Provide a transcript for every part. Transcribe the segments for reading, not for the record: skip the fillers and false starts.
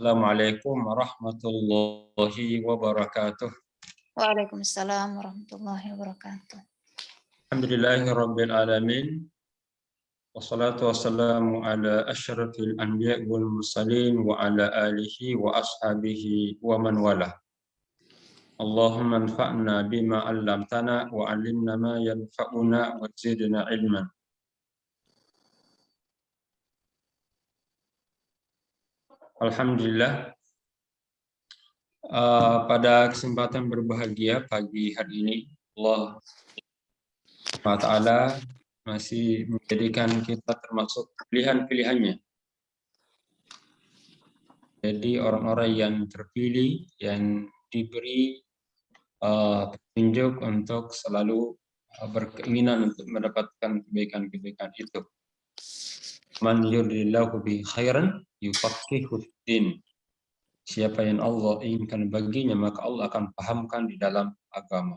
Assalamualaikum warahmatullahi wabarakatuh. Waalaikumsalam warahmatullahi wabarakatuh. Alhamdulillahirabbil alamin. Wassalatu wassalamu ala asyrafil anbiya'i wal mursalin wa ala alihi wa ashabihi wa man walah. Allahumma anfa'na bima 'allamtana wa 'allimna ma yanfa'una wa zidna ilman. Alhamdulillah, pada kesempatan berbahagia pagi hari ini Allah SWT masih menjadikan kita termasuk pilihan-pilihannya. Jadi orang-orang yang terpilih, yang diberi petunjuk untuk selalu berkeinginan untuk mendapatkan kebaikan-kebaikan itu. Man yuridillahu bi khairan yufaqihu din. Siapa yang Allah inginkan baginya, maka Allah akan pahamkan di dalam agama.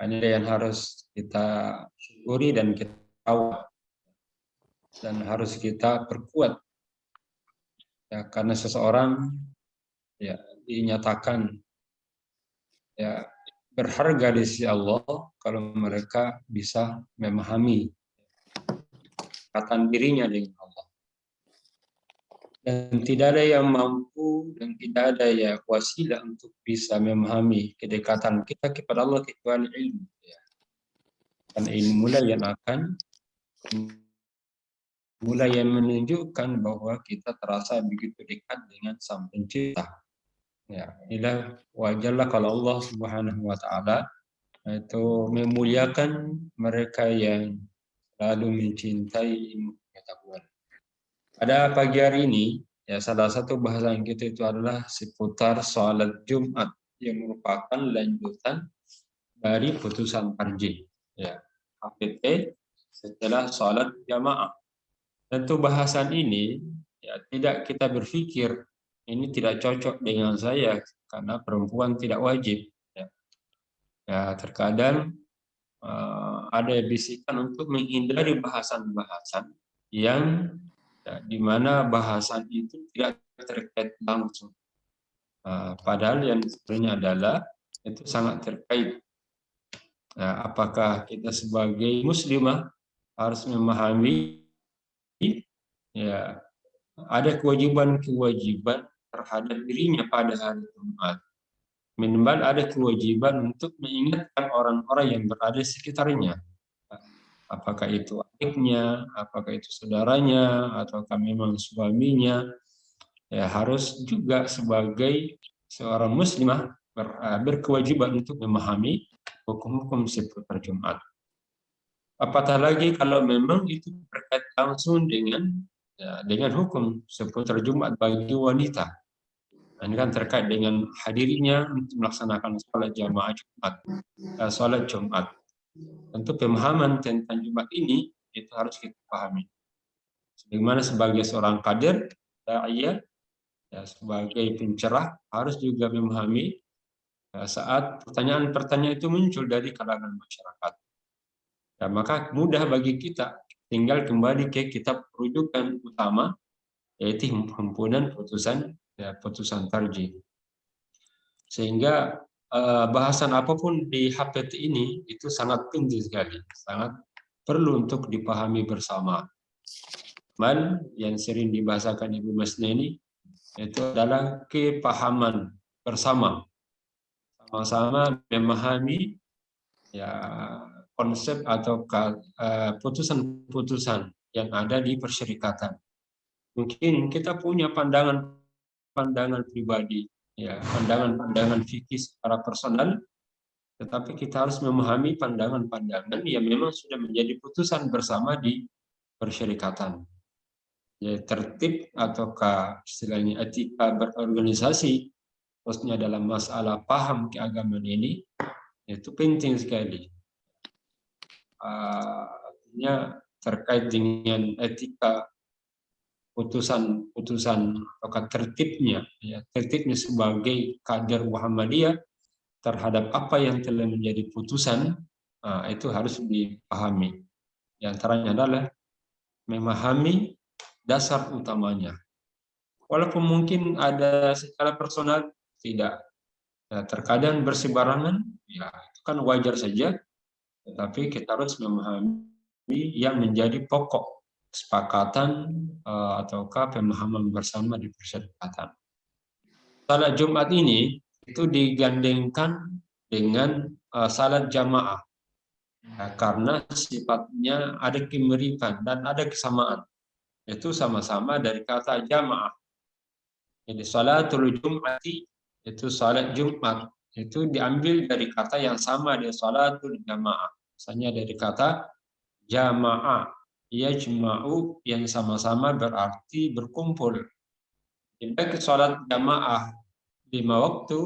Ini yang harus kita syukuri dan kita rawat dan harus kita perkuat. Ya, karena seseorang ya dinyatakan ya berharga di sisi Allah kalau mereka bisa memahami kata dirinya dengan Allah. Dan tidak ada yang mampu dan tidak ada ya wasilah untuk bisa memahami kedekatan kita kepada Allah kecuali ilmu. Ya. Dan ilmu yang akan mulai yang menunjukkan bahwa kita terasa begitu dekat dengan Sang Pencipta. Ya, inilah wajarlah kalau Allah Subhanahu wa taala itu memuliakan mereka yang selalu mencintai pengetahuan. Pada pagi hari ini, ya salah satu bahasan kita itu adalah seputar sholat Jumat yang merupakan lanjutan dari putusan tarjih. Ya, HPT setelah sholat jamaah. Tentu bahasan ini ya tidak kita berpikir ini tidak cocok dengan saya karena perempuan tidak wajib. Ya terkadang ada bisikan untuk menghindari bahasan-bahasan yang ya, di mana bahasan itu tidak terkait langsung. Padahal yang sebenarnya adalah itu sangat terkait. Apakah kita sebagai muslimah harus memahami ya ada kewajiban-kewajiban terhadap dirinya pada hari Jumat. Minimal ada kewajiban untuk mengingatkan orang-orang yang berada di sekitarnya. Apakah itu adiknya, apakah itu saudaranya, ataukah memang suaminya. Ya, harus juga sebagai seorang muslimah berkewajiban untuk memahami hukum-hukum seputar Jumat. Apatah lagi kalau memang itu terkait langsung dengan hukum seputar Jumat bagi wanita. Ini kan terkait dengan hadirnya untuk melaksanakan sholat jamaah Jumat, sholat Jumat. Tentu pemahaman tentang Jumat ini itu harus kita pahami. Sebagaimana sebagai seorang kader, da'iyah, ya, sebagai pencerah harus juga memahami saat pertanyaan-pertanyaan itu muncul dari kalangan masyarakat. Dan maka mudah bagi kita tinggal kembali ke kitab rujukan utama, yaitu himpunan putusan tarjih. Sehingga bahasan apapun di HPT ini itu sangat penting sekali, sangat perlu untuk dipahami bersama. Dan yang sering dibahasakan Ibu Masna ini itu adalah kepahaman bersama, sama-sama memahami ya konsep atau putusan-putusan yang ada di persyarikatan. Mungkin kita punya pandangan pribadi, ya pandangan fikih secara personal, tetapi kita harus memahami pandangan-pandangan yang memang sudah menjadi putusan bersama di persyarikatan. Ya, tertib ataukah istilahnya etika berorganisasi, khususnya dalam masalah paham keagamaan ini, itu penting sekali. Artinya terkait dengan etika putusan atau tertibnya, ya, tertibnya sebagai kader Muhammadiyah terhadap apa yang telah menjadi putusan, itu harus dipahami. Di antaranya adalah memahami dasar utamanya. walaupun mungkin ada secara personal tidak. Nah, terkadang bersebarangan, ya itu kan wajar saja, tetapi kita harus memahami yang menjadi pokok kesepakatan ataukah pemahaman bersama di persyaratan. Salat Jumat ini itu digandengkan dengan salat jamaah. Ya, karena sifatnya ada kemiripan dan ada kesamaan. Itu sama-sama dari kata jamaah. Jadi salatul Jum'ati itu salat Jumat. Itu diambil dari kata yang sama dengan salatul jamaah. Misalnya dari kata jamaah. Yajma'u yang sama-sama berarti berkumpul. Baik salat jamaah 5 waktu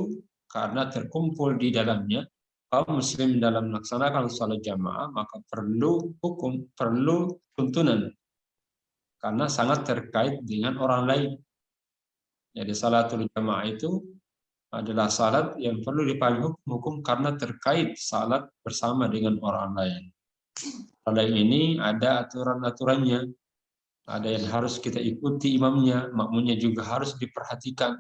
karena terkumpul di dalamnya kaum muslim dalam melaksanakan salat jamaah, maka perlu hukum, perlu tuntunan karena sangat terkait dengan orang lain. Jadi salatul jamaah itu adalah salat yang perlu dipahami hukum karena terkait salat bersama dengan orang lain. Pada ini ada aturan-aturannya, ada yang harus kita ikuti imamnya, makmumnya juga harus diperhatikan.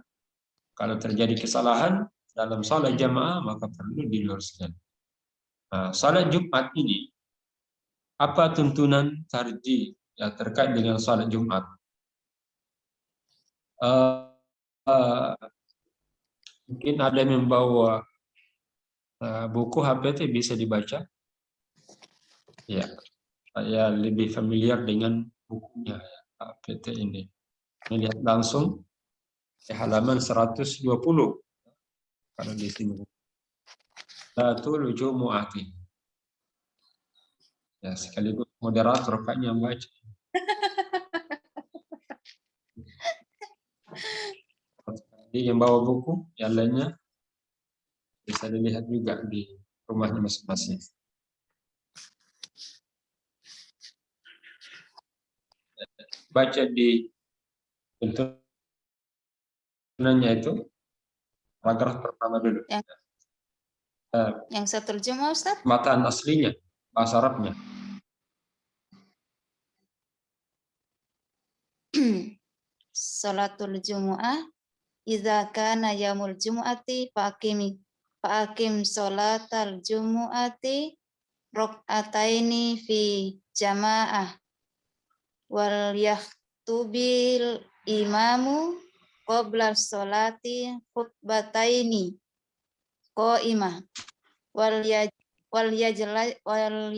Kalau terjadi kesalahan dalam salat jamaah maka perlu diluruskan. Nah, salat Jumat ini apa tuntunan tarjih ya, terkait dengan salat Jumat? Mungkin ada yang membawa buku HPT bisa dibaca. Ya, saya lebih familiar dengan bukunya HPT ini. Melihat langsung di halaman 120 kalau di sini. Salatul Jumu'ati. Ya, sekaligus moderator kayaknya yang baca. Jadi yang bawa buku, yang lainnya bisa dilihat juga di rumahnya masing-masing. Baca di tuntunannya itu paragraf pertama dulu. Yang saya terjemah, Ustaz? Mataan aslinya, bahasa Arabnya. Salatul Jumu'ah idza kana yaumul jumu'ati faqim salatal jumu'ati rakaataini fi jamaah wal yaktubil imamu qabla sholati khutbataini qaimah wal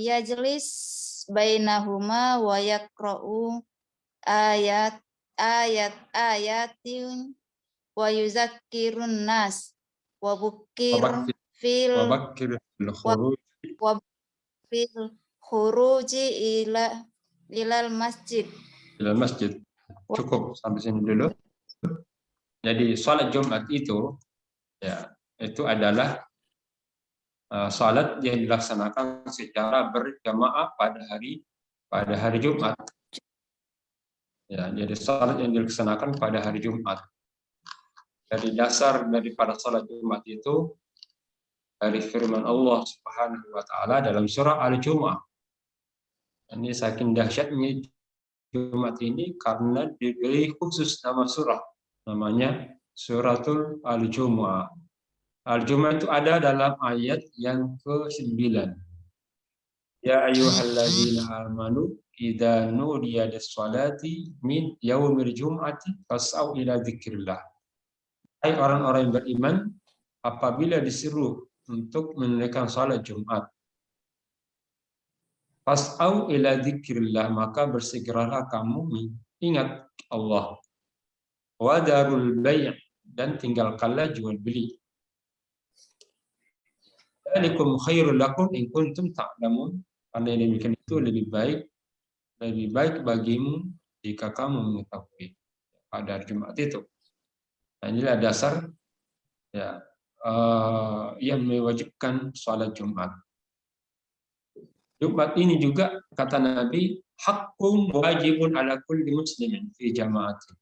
yajlis bainahuma wa yaqra'u ayatin wa yuzakkirun nas wa bukir fil khuruji ilal masjid. Ilal masjid. Cukup sampai sini dulu. Jadi salat Jumat itu ya, itu adalah salat yang dilaksanakan secara berjamaah pada hari Jumat. Ya, jadi salat yang dilaksanakan pada hari Jumat. Dari dasar daripada salat Jumat itu dari firman Allah Subhanahu wa taala dalam surah Al-Jumu'ah. Ini saking dahsyatnya Jumat ini karena diberi khusus nama surah, namanya Suratul Al-Jumu'ah. Al-Jumu'ah itu ada dalam ayat yang ke-9. Ya ayyuhalladzina amanu idza nudiya lis-salati min yaumil jum'ati fas'au ila dzikrillah. Hai orang-orang yang beriman, apabila disuruh untuk menunaikan salat Jumat, fas'au ila dzikrillah, maka bersegeralah kamu mengingat Allah. Wa darul bai', dan tinggalkanlah jual beli. Dzalikum khairul lakum in kuntum ta'lamun. Karena yang demikian itu lebih baik bagimu jika kamu mengetahui pada Jumat itu. Nah, inilah dasar ya yang mewajibkan sholat Jumat. Jumat ini juga kata Nabi, haqqun wajibun ala kulli muslimin fi jama'ati.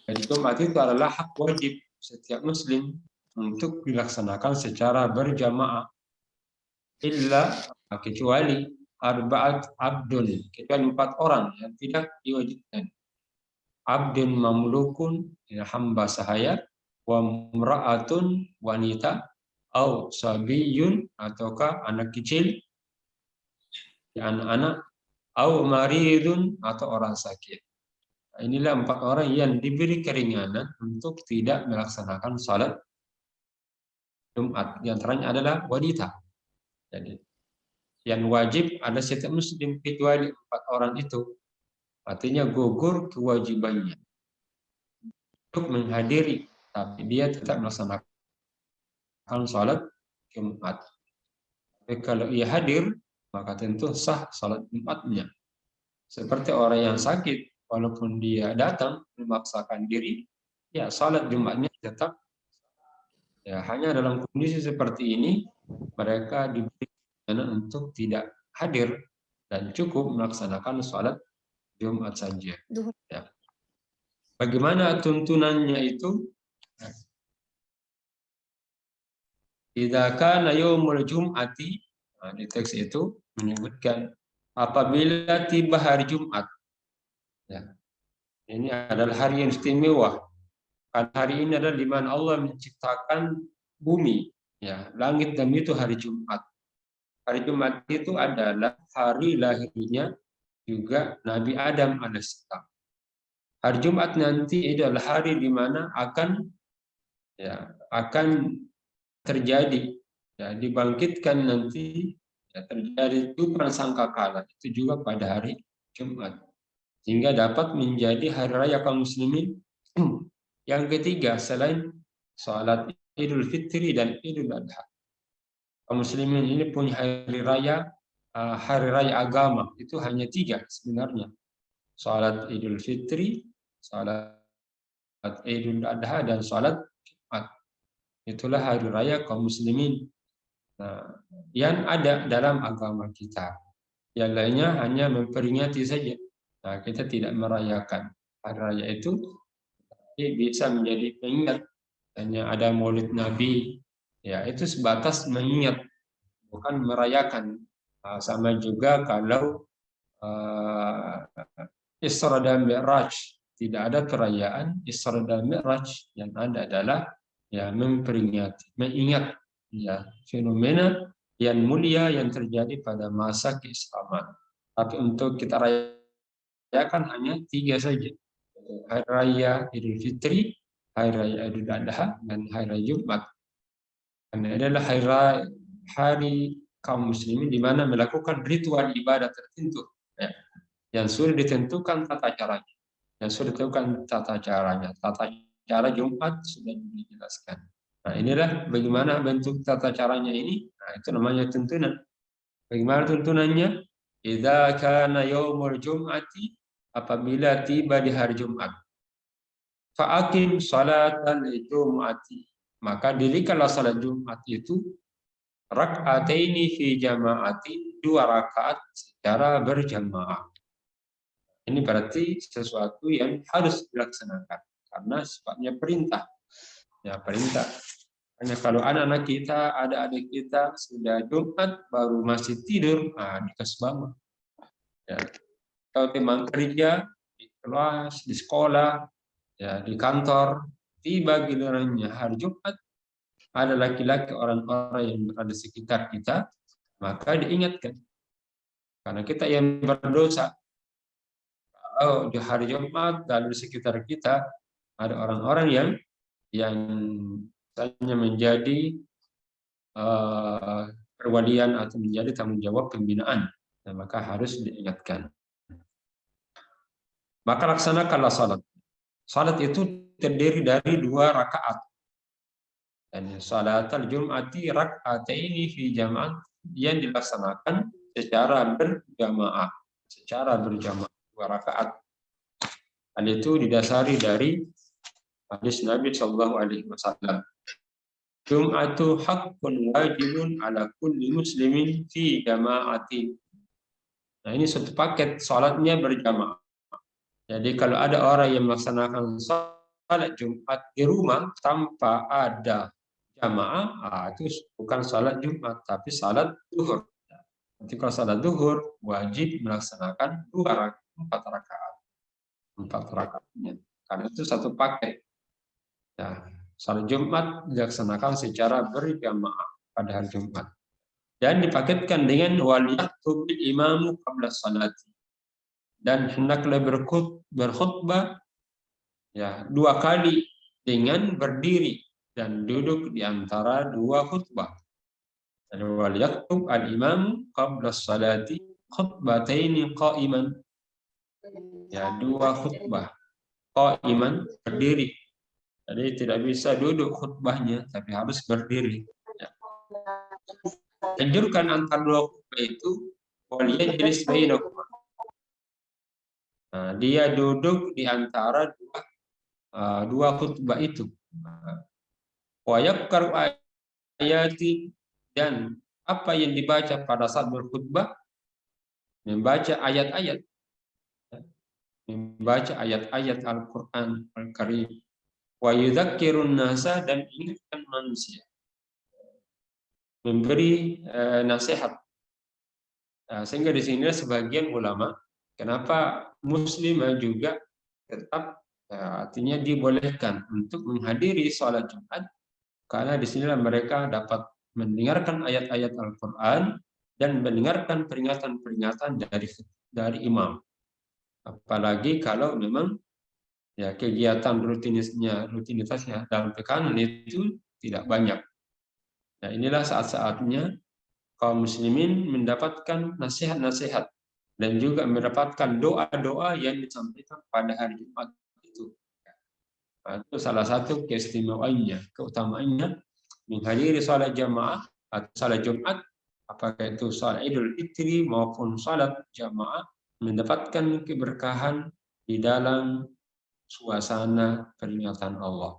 Jadi Jumat itu adalah hak wajib setiap muslim untuk dilaksanakan secara berjamaah. Illa, kecuali arba'at abdun, kecuali 4 orang yang tidak diwajibkan. abdun mamlukun, ya, hamba sahaya, wa mra'atun, wanita, au sabiyun, ataukah anak kecil, ya, anak-anak, au maridun, atau orang sakit. Nah, inilah 4 orang yang diberi keringanan untuk tidak melaksanakan salat Jumat. Di antaranya adalah wanita. Jadi yang wajib ada setiap muslim kecuali 4 orang itu. Artinya gugur kewajibannya untuk menghadiri, tapi dia tetap melaksanakan salat Jumat. Tapi kalau ia hadir, maka tentu sah salat Jumatnya. Seperti orang yang sakit, walaupun dia datang memaksakan diri, ya salat Jumatnya tetap. Ya, hanya dalam kondisi seperti ini mereka diberi untuk tidak hadir dan cukup melaksanakan salat Jumat saja. Ya. Bagaimana tuntunannya itu? Idza kana yaumul jum'ati, di teks itu menyebutkan apabila tiba hari Jumat. Ya. Ini adalah hari yang istimewa. Karena hari ini adalah di mana Allah menciptakan bumi, ya, langit dan itu hari Jumat. Hari Jumat itu adalah hari lahirnya juga Nabi Adam alaihissalam. Hari Jumat nanti adalah hari di mana akan terjadi, ya, dibangkitkan nanti, ya, terjadi tujuan sangkakala itu juga pada hari Jumat, sehingga dapat menjadi hari raya kaum muslimin. Yang ketiga, selain salat Idul Fitri dan Idul Adha, kaum muslimin ini punya hari raya agama itu hanya 3 sebenarnya. Salat Idul Fitri, salat Idul Adha, dan salat Jumat. Itulah hari raya kaum muslimin, nah, yang ada dalam agama kita. Yang lainnya hanya memperingati saja. Nah, kita tidak merayakan hari raya itu, tapi bisa menjadi pengingat. Hanya ada Maulid Nabi, ya itu sebatas mengingat, bukan merayakan. Sama juga kalau Isra dan Mi'raj, tidak ada perayaan Isra dan Mi'raj, yang ada adalah, ya, memperingati, mengingat, ya, fenomena yang mulia yang terjadi pada masa keislaman. Tapi untuk kita rayakan hanya 3 saja. Hari raya Idul Fitri, hari raya Idul Adha, dan hari raya Jumat. Karena adalah hari kaum muslimin di mana melakukan ritual ibadah tertentu, ya, yang sudah ditentukan tata caranya. Tata cara Jumat sudah dijelaskan. Nah, inilah bagaimana bentuk tata caranya ini. Nah, itu namanya tuntunan. Bagaimana tuntunannya? Idza kana yaumul jum'ati, apabila tiba di hari Jumat. Fa'aqim salatan jum'ati, maka dirikanlah salat Jumat itu rak'ataini fi jama'ati, 2 rakaat secara berjamaah. Ini berarti sesuatu yang harus dilaksanakan karena sifatnya perintah. Ya, perintah. Hanya kalau anak-anak kita, adik-adik kita sudah Jumat baru masih tidur, dikasih bangun. Ya. Kalau teman kerja di kelas, di sekolah, ya, di kantor, tiba gilirannya hari Jumat, ada laki-laki, orang-orang yang berada di sekitar kita, maka diingatkan. Karena kita yang berdosa. Kalau di hari Jumat, lalu di sekitar kita ada orang-orang yang misalnya menjadi perwalian atau menjadi tanggung jawab pembinaan, nah, maka harus diingatkan. Maka laksanakanlah salat. Salat itu terdiri dari 2 rakaat. Dan salatul Jum'ati rak'ataini fi jama'ah, yang dilaksanakan secara berjamaah, 2 rakaat. Hal itu didasari dari hadis Nabi Shallallahu Alaihi Wasallam. Jum'atu haqqun wajibun ala kulli muslimin fi jama'ati. Nah, ini satu paket, salatnya berjamaah. Jadi kalau ada orang yang melaksanakan salat Jumat di rumah tanpa ada jamaah, itu bukan salat Jumat, tapi salat zuhur. Nanti kalau salat zuhur wajib melaksanakan 4 rakaat. 4 rakaatnya. Karena itu satu paket. Ya, salat Jumat dilaksanakan secara berjamaah pada hari Jumat. Dan dipaketkan dengan waliyaktub imamu qabla salati. Dan hendaklah berkhutbah ya 2 kali dengan berdiri dan duduk di antara 2 khutbah. Waliyaktub al-imam qabla salati khutbataini qa'iman. Ya 2 khutbah qa'iman berdiri. Jadi tidak bisa duduk khutbahnya, tapi harus berdiri. Ya. Anjurkan antara 2 khutbah itu waliyajlis bainakum. Nah, dia duduk di antara 2 khutbah itu. Wa yaqra'u ayati, dan apa yang dibaca pada saat berkhutbah, membaca ayat-ayat. Membaca ayat-ayat Al-Quran Al-Karim. Wa yudzakkirun nasa, dan ingatkan manusia. Memberi nasihat. Sehingga di sini sebagian ulama, kenapa muslimah juga tetap artinya dibolehkan untuk menghadiri sholat Jumat, karena di sinilah mereka dapat mendengarkan ayat-ayat Al-Quran dan mendengarkan peringatan-peringatan dari imam. Apalagi kalau memang ya kegiatan rutinitasnya dalam tekanan itu tidak banyak. Nah, inilah saat-saatnya kaum muslimin mendapatkan nasihat-nasihat dan juga mendapatkan doa-doa yang disampaikan pada hari Jumat itu. Nah, itu salah satu keistimewaannya, keutamaannya menghadiri salat jamaah atau salat Jumat, apakah itu salat Idul Fitri maupun salat jamaah, mendapatkan keberkahan di dalam suasana peringatan Allah.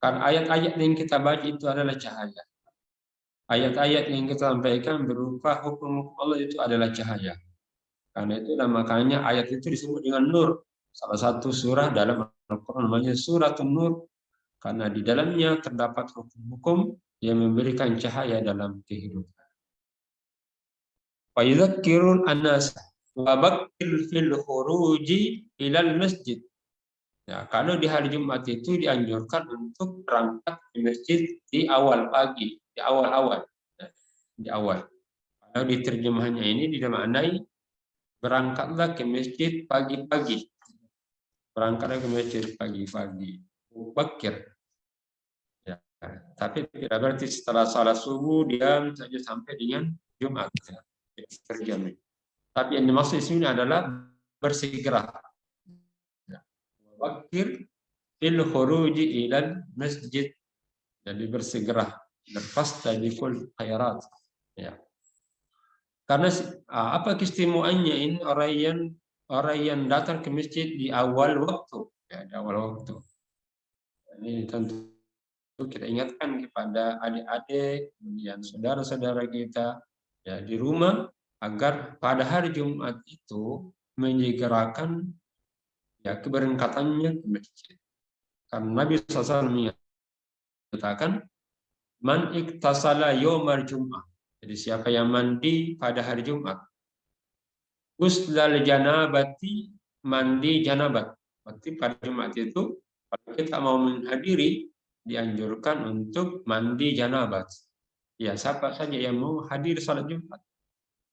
Kan ayat-ayat yang kita baca itu adalah cahaya. Ayat-ayat yang kita sampaikan berupa hukum Allah itu adalah cahaya. Karena itu makanya ayat itu disebut dengan nur. Salah satu surah dalam Al-Quran namanya Suratun Nur. Karena di dalamnya terdapat hukum-hukum yang memberikan cahaya dalam kehidupan. Wa yudzakkirun an-nas wa bakkir fil khuruji ilal masjid. Ya, kalau di hari Jumat itu dianjurkan untuk berangkat ke masjid di awal pagi, di awal-awal. Di awal. Kalau di terjemahannya ini dimaknai berangkatlah ke masjid pagi-pagi. Berangkatlah ke masjid pagi-pagi. Bakir. Ya, tapi tidak berarti setelah salat subuh diam saja sampai dengan Jumat. Ya, terjamin. Tapi yang dimaksud di sini adalah bersegera. Ya. Bakir fil khuruji ilal masjid. Jadi bersegera. Lepas dari kul khairat. Ya. Karena apa keistimewaannya ini orang yang datang ke masjid di awal waktu, ya, di awal waktu. Ini tentu kita ingatkan kepada adik-adik, kemudian saudara-saudara kita ya di rumah agar pada hari Jumat itu menyegerakan ya keberangkatannya ke masjid. Karena Nabi SAW menyatakan man iktasala yawmal Jum'ah. Jadi siapa yang mandi pada hari Jumat, uslal janabati, mandi janabat. Berarti pada Jumat itu kalau kita mau menghadiri dianjurkan untuk mandi janabat. Ya, siapa saja yang mau hadir salat Jumat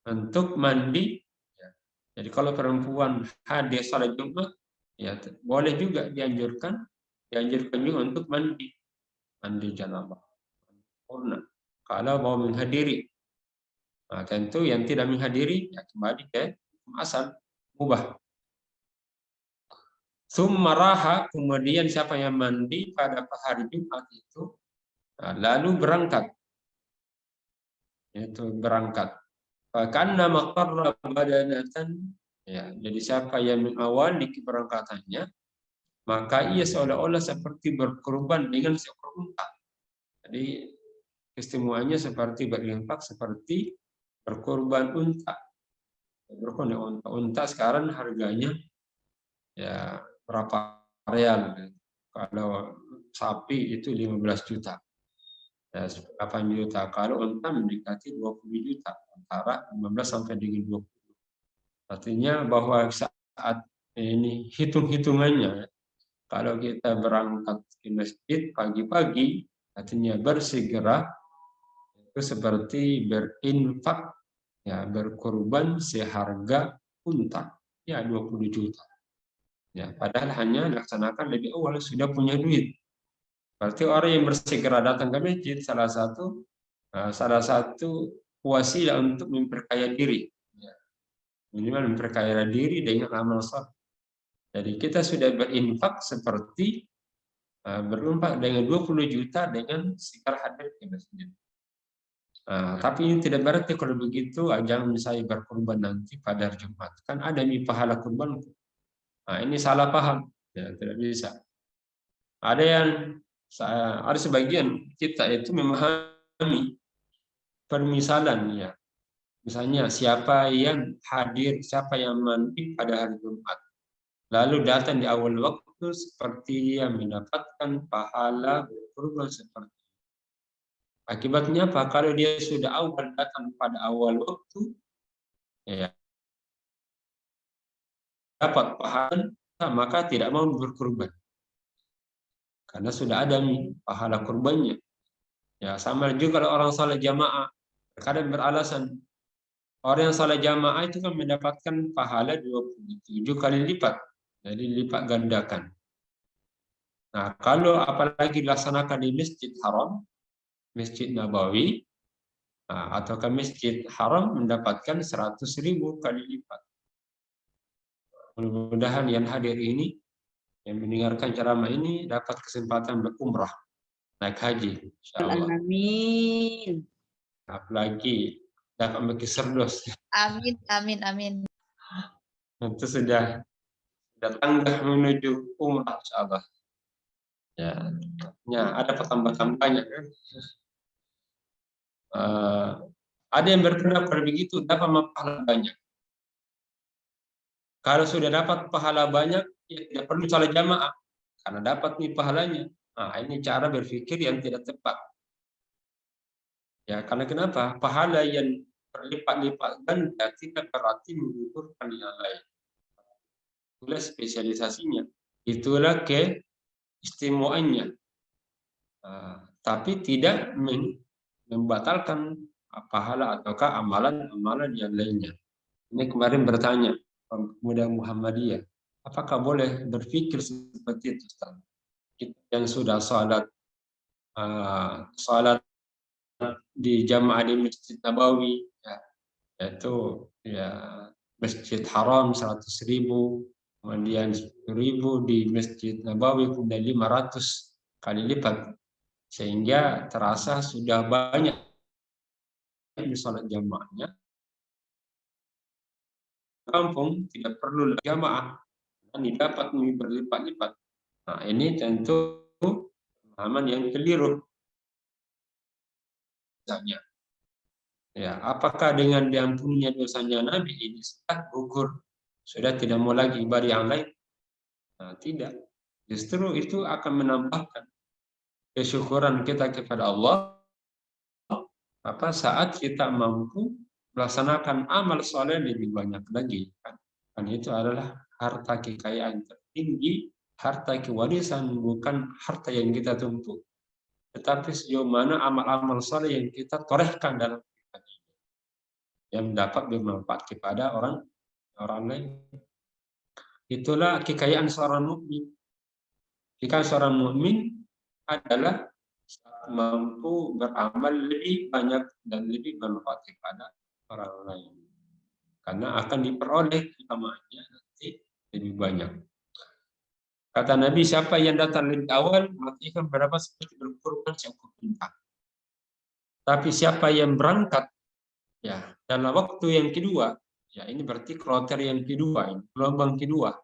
untuk mandi. Ya. Jadi kalau perempuan hadir salat Jumat, ya boleh juga dianjurkan juga untuk mandi janabat. Kalau mau menghadiri. Nah, tentu yang tidak menghadiri ya kembali ke asal mubah. Summaraha, kemudian siapa yang mandi pada hari Jumat itu lalu berangkat. Itu berangkat. Karena maqarra badanatan, ya, jadi siapa yang mengawali keberangkatannya, maka ia seolah-olah seperti berkorban dengan seekor unta. Jadi istimewaannya seperti berinfak, seperti berkorban unta. Berkorban unta sekarang harganya ya berapa real? Kalau sapi itu 15 juta. Ya, 8 juta. Kalau unta mendekati 20 juta. Antara 15 sampai dengan 20. Artinya bahwa saat Ini hitung-hitungannya. Kalau kita berangkat ke masjid pagi-pagi, artinya bersegera, itu seperti berinfak, ya, berkorban seharga unta, ya 20 juta. Ya, padahal hanya laksanakan lebih awal sudah punya duit. Berarti orang yang bersegera datang ke masjid salah satu wasilah untuk memperkaya diri. Ya, minimal memperkaya diri dengan amal saleh. Jadi kita sudah berinfak seperti berlomba dengan 20 juta dengan sekar hadir ke masjid. Tapi ini tidak berarti kalau begitu jangan saya berkorban nanti pada hari Jumat. Kan ada nih pahala kurban. Ini salah paham. Ya, tidak bisa. Ada sebagian kita itu memahami permisalan, ya. Misalnya siapa yang hadir, siapa yang mandi pada hari Jumat. Lalu datang di awal waktu seperti dia mendapatkan pahala berkurban seperti. Akibatnya apa? Kalau dia sudah awal datang pada awal waktu, ya, dapat pahala, maka tidak mau berkurban. Karena sudah ada nih pahala kurbannya. Ya, sama juga kalau orang salat jamaah. Kadang beralasan, orang yang salat jamaah itu kan mendapatkan pahala 27 kali lipat. Jadi lipat gandakan. Nah, kalau apalagi dilaksanakan di Masjid Haram, Masjid Nabawi, atau ke Masjid Haram mendapatkan 100.000 kali lipat. Mudah-mudahan yang hadir ini, yang mendengarkan ceramah ini dapat kesempatan berumrah, naik haji, insyaallah. Amin. Apalagi dapat berkisardos. Amin, amin, amin. Itu sudah tanggah menuju umrah, insyaallah. Ya, ada pertambahan banyak. Ada yang berpendapat kalau begitu dapat pahala banyak. Kalau sudah dapat pahala banyak, ya tidak perlu salat jamaah karena dapat nih pahalanya. Ini cara berpikir yang tidak tepat. Ya, karena kenapa? Pahala yang berlipat-lipat ganda tidak berarti menggugurkan yang lain. Itulah spesialisasinya. Itulah keistimewaannya. Tapi tidak membatalkan pahala ataukah amalan-amalan yang lainnya. Ini kemarin bertanya pemuda Muhammadiyah, apakah boleh berpikir seperti itu, Ustaz? Kita yang sudah salat di jamaah di Masjid Nabawi, ya, yaitu ya Masjid Haram 100.000, kemudian 10.000 di Masjid Nabawi, kemudian 500 kali lipat, sehingga terasa sudah banyak di salat jamaahnya. Kampung tidak perlu jamaah, dan dapat berlipat-lipat. Ini tentu pemahaman yang keliru. Misalnya, ya, apakah dengan diampuninya dosanya Nabi ini sudah gugur, sudah tidak mau lagi ibadah yang lain? Tidak. Justru itu akan menambahkan kesyukuran kita kepada Allah saat kita mampu melaksanakan amal soleh lebih banyak lagi. Kan itu adalah harta kekayaan tertinggi, harta kewarisan, bukan harta yang kita tumpuk. Tetapi sejauh mana amal-amal soleh yang kita torehkan dalam kehidupan ini, yang dapat bermanfaat kepada orang lain. Itulah kekayaan seorang mukmin. Kekayaan seorang mukmin adalah mampu beramal lebih banyak dan lebih bermanfaat kepada orang lain. Karena akan diperoleh utamanya nanti lebih banyak. Kata Nabi, siapa yang datang lebih awal, maka akan berapa seperti berkorban seekor unta. Tapi siapa yang berangkat, ya, dalam waktu yang kedua, ya ini berarti kloter yang kedua, gelombang kedua.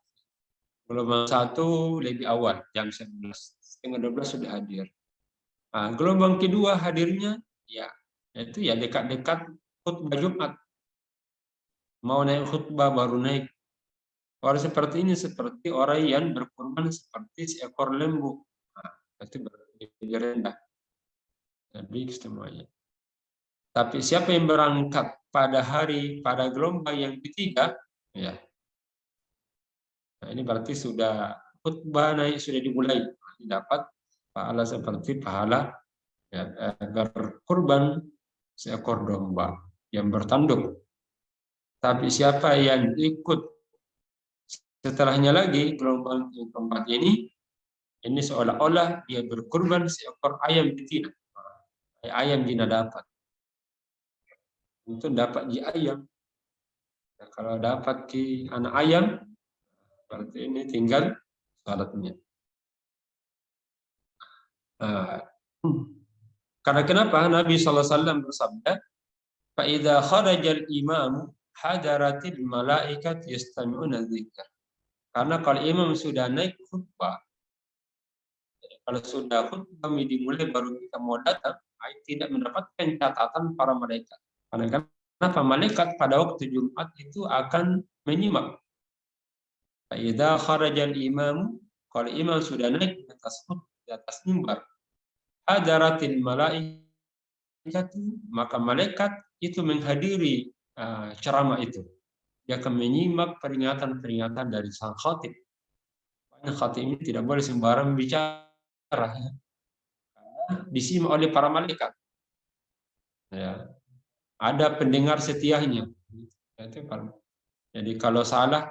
Gelombang 1 lebih awal, jam 11, setengah 12 sudah hadir. Gelombang kedua hadirnya, ya, itu ya dekat-dekat khutbah Jumat. Mau naik khutbah baru naik. Orang seperti ini seperti orang yang berkorban seperti seekor lembu. Itu lebih rendah. Lebih semuanya. Tapi siapa yang berangkat pada gelombang yang ketiga, ya, Nah, ini berarti sudah khutbah naik, sudah dimulai. Dapat pahala seperti pahala ya, berkurban seekor domba yang bertanduk. Tapi siapa yang ikut setelahnya lagi gelombang keempat ini seolah-olah dia berkurban seekor ayam betina. Ayam betina dapat. Untuk dapat di ayam. Nah, kalau dapat di anak ayam, berarti ini tinggal syaratnya. Nah, karena kenapa Nabi SAW bersabda, "Fa'idha kharajal imam hadaratil malaikat yastami'una dzikr." Karena kalau imam sudah naik khutbah, kalau sudah khutbah dimulai baru kita mau datang, tidak mendapatkan catatan para malaikat. Karena kenapa? Malaikat pada waktu Jumat itu akan menyimak. Fa'idha kharajal imam, kalau imam sudah naik di atas mimbar, hadaratil malaikat, maka malaikat itu menghadiri ceramah itu. Dia akan menyimak peringatan-peringatan dari sang khatib. Khatib ini tidak boleh sembarang bicara, disimak oleh para malaikat. Ya. Ada pendengar setianya. Jadi kalau salah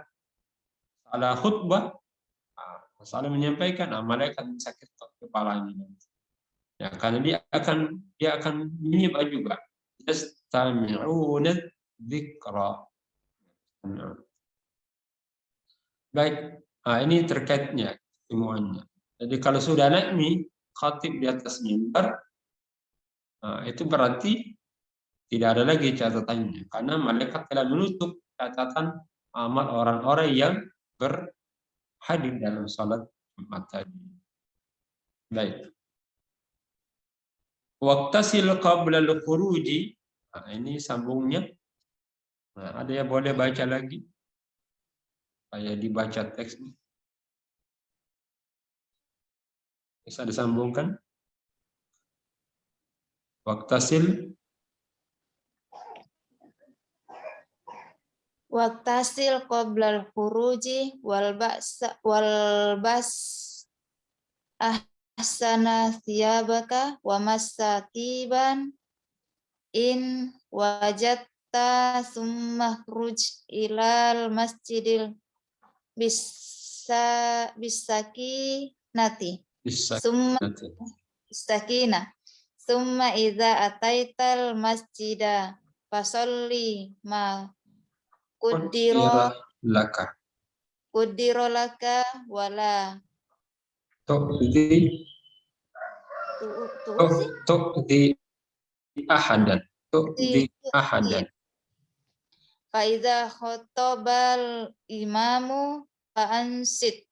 khutbah, salah menyampaikan, malaikat sakit kepalanya. Ya, karena dia akan menyimak juga. Yastami'una dzikra. Baik, ini terkaitnya semuanya. Jadi kalau sudah naik khatib di atas mimbar, itu berarti tidak ada lagi catatannya, karena malaikat telah menutup catatan amal orang-orang yang berhadir dalam salat Jumat tadi. Baik. Waqtasil qabla al-khuruji. Ini sambungnya. Ada yang boleh baca lagi? Saya dibaca teksnya. Bisa disambungkan? Waqtasil Qoblal khuruji wal bas ahsana thiyabaka wa masakiban in wajatta summa khruj ilal masjidil bisaki nati summa bisakina summa idza ataital masjida fasolli ma Kudiro laka wala tu'ti ahadan Faiza khotobal imamu fa'ansit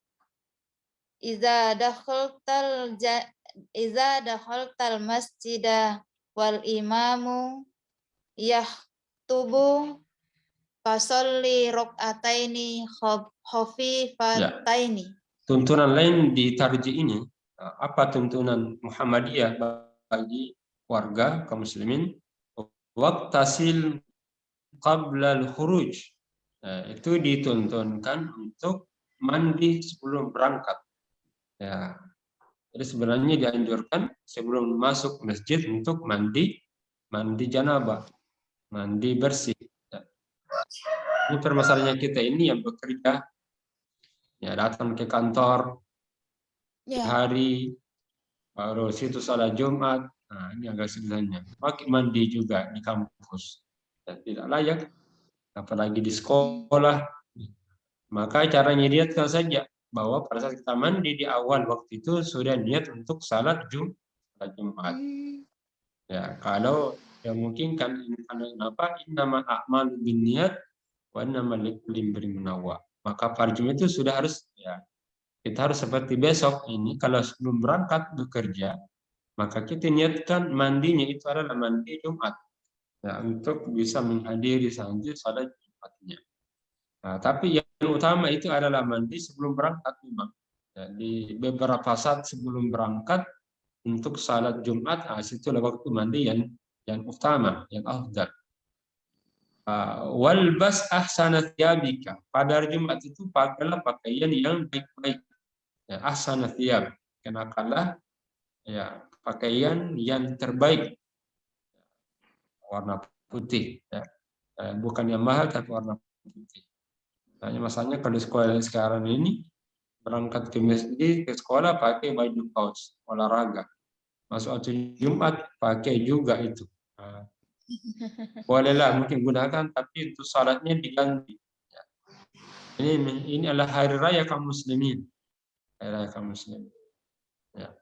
Iza dakhaltal masjida wal imamu yahtubu fasolli rok'ataini khafifataini. Tuntunan lain di tarji ini, apa tuntunan Muhammadiyah bagi warga kaum muslimin? Waqtasil qabla al-khuruj. Itu dituntunkan untuk mandi sebelum berangkat. Ya. Jadi sebenarnya dianjurkan sebelum masuk masjid untuk mandi janabah, mandi bersih. Ini permasalahannya kita ini yang bekerja, ya datang ke kantor hari, baru situ salat Jumat. Nah, ini agak susahnya. Pakai mandi juga di kampus, dan tidak layak, apalagi di sekolah. Maka caranya niatkan saja bahwa pada saat kita mandi di awal waktu itu sudah niat untuk salat Jumat. Ya, kalau yang mungkin kan kenapa innama a'malu binniyat wa innamal likulli imrin ma nawa. Maka pada Jumat itu sudah harus, ya kita harus seperti besok ini, kalau sebelum berangkat bekerja, maka kita niatkan mandinya itu adalah mandi Jumat, ya, untuk bisa menghadiri salat Jumatnya. Nah, tapi yang utama itu adalah mandi sebelum berangkat memang. Jadi beberapa saat sebelum berangkat untuk salat Jumat, situlah waktu mandi yang utama, yang afdal. Walbas ahsana thiyabika. Pada hari Jumat itu pakailah pakaian yang baik-baik. Ya, ahsana thiyab. Kenakanlah ya pakaian yang terbaik, warna putih. Ya. Bukan yang mahal tapi warna putih. Nah, masalahnya kalau sekolah sekarang ini berangkat ke masjid, ke sekolah pakai baju kaos olahraga. Masuk waktu Jumat pakai juga itu. Nah, bolehlah mungkin gunakan, tapi untuk salatnya diganti. Ya. Ini adalah hari raya kaum muslimin. Hari raya kaum muslimin. Ya.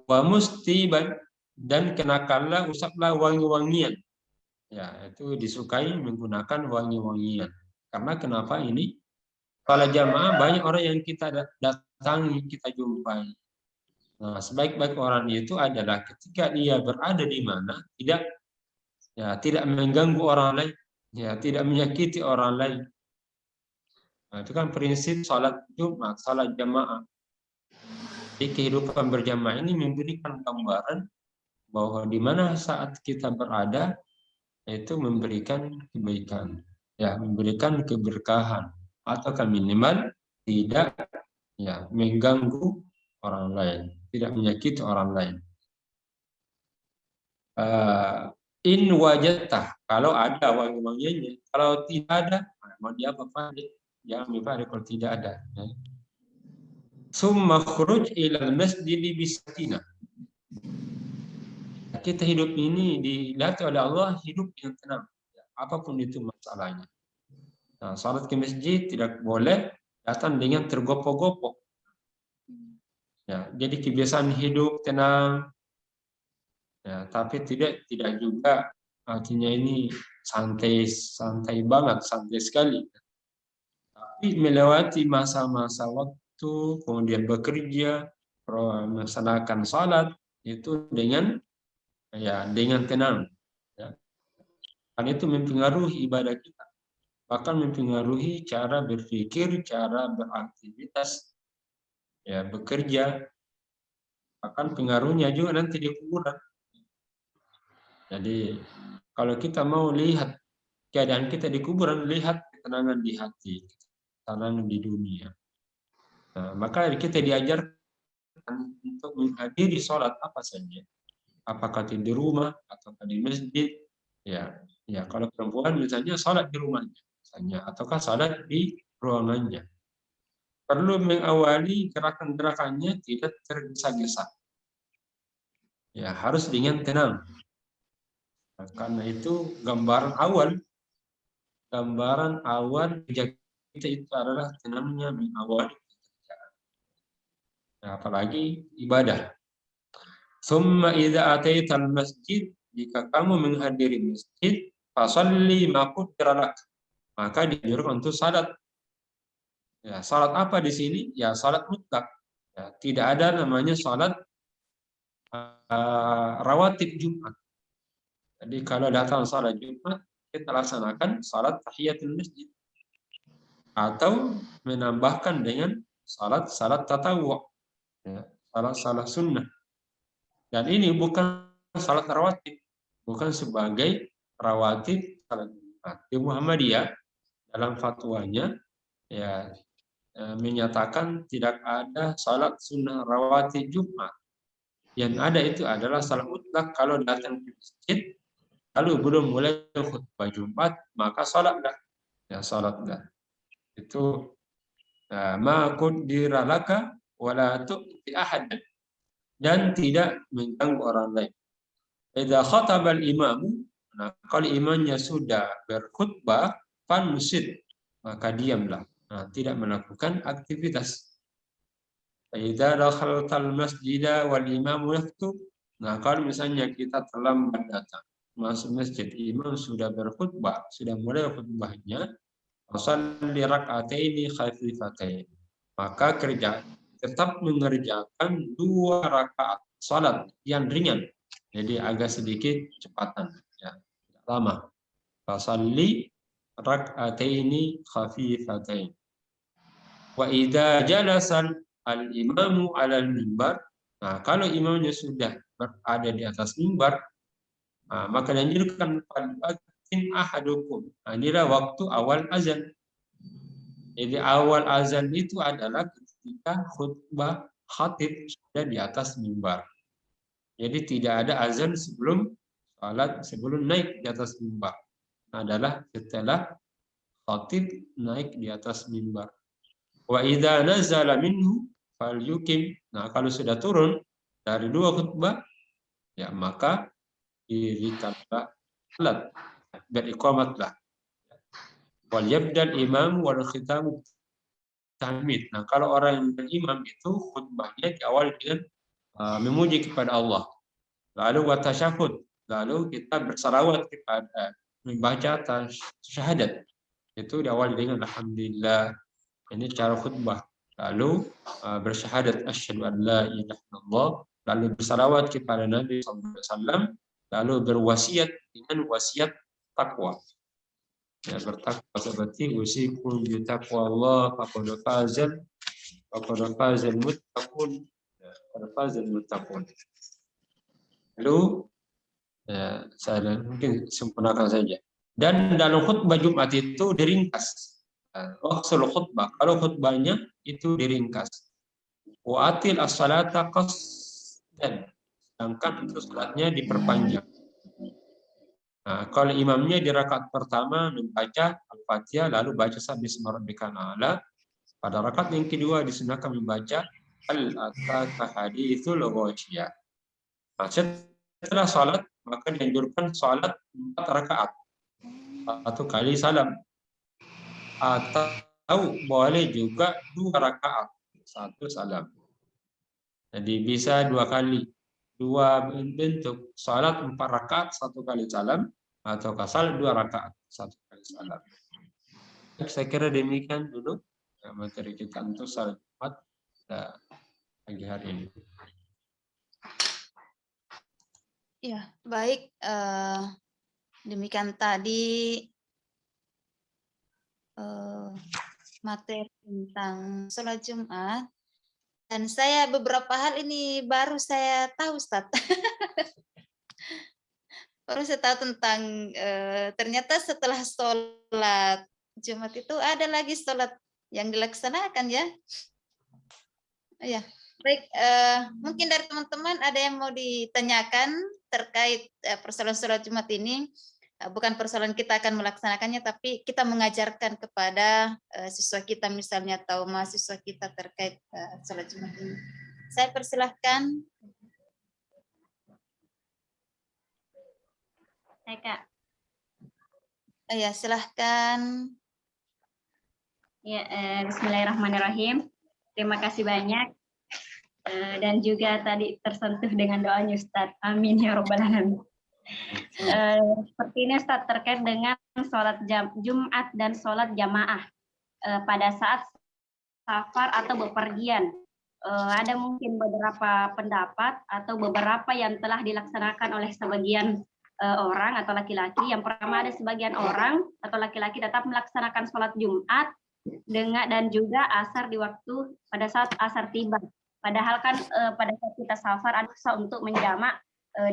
Wa mustiban, dan kenakanlah usaplah wangi-wangian. Ya, itu disukai menggunakan wangi-wangian. Karena kenapa ini? Kalau jamaah banyak orang yang kita datangi, kita jumpai. Nah, sebaik-baik orang itu adalah ketika dia berada di mana tidak mengganggu orang lain, ya tidak menyakiti orang lain. Nah, itu kan prinsip salat Jumat, salat jamaah. Di kehidupan berjamaah ini memberikan gambaran bahwa di mana saat kita berada itu memberikan kebaikan, ya memberikan keberkahan, atau minimal tidak ya mengganggu orang lain, tidak menyakiti orang lain. In wajatah, kalau ada wangi-wangiannya, kalau tidak ada, mau diapa Pak? Jangan Pak kalau tidak ada. Summa khuruj ilal masjid bisakinah. Kita hidup ini dilihat oleh Allah hidup yang tenang, apapun itu masalahnya. Nah, salat ke masjid tidak boleh datang dengan tergopoh-gopoh. Ya, jadi kebiasaan hidup tenang, ya, tapi tidak juga artinya ini santai banget, santai sekali. Tapi melewati masa-masa waktu, kemudian bekerja, melaksanakan salat itu dengan tenang. Ya. Karena itu mempengaruhi ibadah kita, bahkan mempengaruhi cara berpikir, cara beraktivitas, ya bekerja, bahkan pengaruhnya juga nanti di kuburan. Jadi kalau kita mau lihat keadaan kita di kuburan, lihat ketenangan di hati, ketenangan di dunia. Nah, maka kita diajarkan untuk menghadiri sholat apa saja, apakah di rumah atau di masjid. Ya kalau perempuan misalnya sholat di rumahnya, misalnya, ataukah sholat di ruangannya. Perlu mengawali gerakan-gerakannya tidak tergesa-gesa. Ya harus dengan tenang. Karena itu gambaran awal kerja kita itu adalah tenangnya mengawali pekerjaan. Nah, apalagi ibadah. Summa idza ataital masjid, jika kamu menghadiri masjid, fasalli ma qudira lak, maka dianjurkan untuk salat. Ya, salat apa di sini? Ya salat mutlak. Ya, tidak ada namanya salat rawatib Jumat. Jadi kalau datang salat Jumat, kita laksanakan salat tahiyatul masjid, atau menambahkan dengan salat tatawwu, ya, salat sunnah. Dan ini bukan salat rawatib, bukan sebagai rawatib salat Jumat. Di Muhammadiyah dalam fatwanya ya menyatakan tidak ada salat sunnah rawatib Jumat. Yang ada itu adalah salat mutlak. Kalau datang ke masjid lalu belum mulai khutbah Jumat, maka salatlah. Ya salatlah. Itu ma qaddira laka wala tu'ti ahadan, dan tidak mengganggu orang lain. Idza khatabal imamu, nah, kalau imamnya sudah berkhutbah, fansid, maka diamlah. Nah, tidak melakukan aktivitas. Idza dakhaltal masjida wal imamu yaktub, nah kalau misalnya kita terlambat datang masuk masjid, imam sudah berkhutbah, sudah mulai khutbahnya, shalli rak'ataini khafifatain, maka tetap mengerjakan 2 rakaat salat yang ringan, jadi agak sedikit cepatan, ya, tidak lama. Shalli rak'ataini khafifatain. Wa idza jalasa al-imamu 'alal mimbar, nah kalau imamnya sudah berada di atas mimbar, maka dianjurkan pada yu'adhin ahadukum. Nah, inilah waktu awal azan. Jadi awal azan itu adalah ketika khutbah khatib sudah di atas mimbar. Jadi tidak ada azan sebelum salat, sebelum naik di atas mimbar. Adalah setelah khatib naik di atas mimbar. Wa idza nazala minhu falyukim. Nah, kalau sudah turun dari dua khutbah, ya maka dirikanlah salat, beriqamatlah. Wal yabdal imam wal khitamu tahmid. Nah, kalau orang yang berimam itu khutbahnya diawali dengan memuji kepada Allah. Lalu wa tasyahud, lalu kita bersalawat kepada membaca syahadat. Itu diawali dengan alhamdulillah. Ini cara khutbah. Lalu bersyahadat asyhadu an la ilaha illallah, lalu bersalawat kepada Nabi sallallahu alaihi wasallam, lalu berwasiat dengan wasiat takwa. Ya, bertakwa seperti usikum bi taqwallah faqad fazal muttaqun. Faqad fazal muttaqun. Lalu saya mungkin sempurnakan saja. Dan dalam khutbah Jumat itu diringkas. Waksul khutbah, kalau khutbahnya itu diringkas. Wa atil as-salata qasdan. Sedangkan untuk salatnya diperpanjang. Nah, kalau imamnya di rakaat pertama membaca Al-Fatihah lalu baca Sabbihisma rabbikal a'la. Pada rakaat yang kedua disunahkan membaca Al-Ataka haditsul ghasyiyah. Nah, setelah salat maka dianjurkan salat 4 rakaat. 1 kali salam. Atau boleh juga 2 rakaat, 1 salam. Jadi bisa 2 kali. 2 bentuk, salat 4 rakaat, 1 kali salam, atau salat 2 rakaat, 1 kali salam. Saya kira demikian dulu materi kita untuk salat Jumat pagi hari ini. Ya, baik. Demikian tadi materi tentang sholat Jumat. Dan saya beberapa hal ini baru saya tahu, Ustaz. Baru saya tahu tentang ternyata setelah sholat Jumat itu ada lagi sholat yang dilaksanakan ya. Ya, baik. Mungkin dari teman-teman ada yang mau ditanyakan terkait persoalan sholat Jumat ini. Bukan persoalan kita akan melaksanakannya, tapi kita mengajarkan kepada siswa kita misalnya atau mahasiswa kita terkait sholat Jumat ini. Saya persilahkan. Hai Kak. Ya, silahkan. Ya, Bismillahirrahmanirrahim. Terima kasih banyak. Dan juga tadi tersentuh dengan doanya Ustadz. Amin ya Rabbal Alamin. Seperti ini Ustadz terkait dengan sholat Jumat dan sholat jamaah pada saat safar atau bepergian. Ada mungkin beberapa pendapat atau beberapa yang telah dilaksanakan oleh sebagian orang atau laki-laki. Yang pertama, ada sebagian orang atau laki-laki tetap melaksanakan sholat Jumat dan juga asar di waktu pada saat asar tiba. Padahal kan pada saat kita safar ada untuk menjamak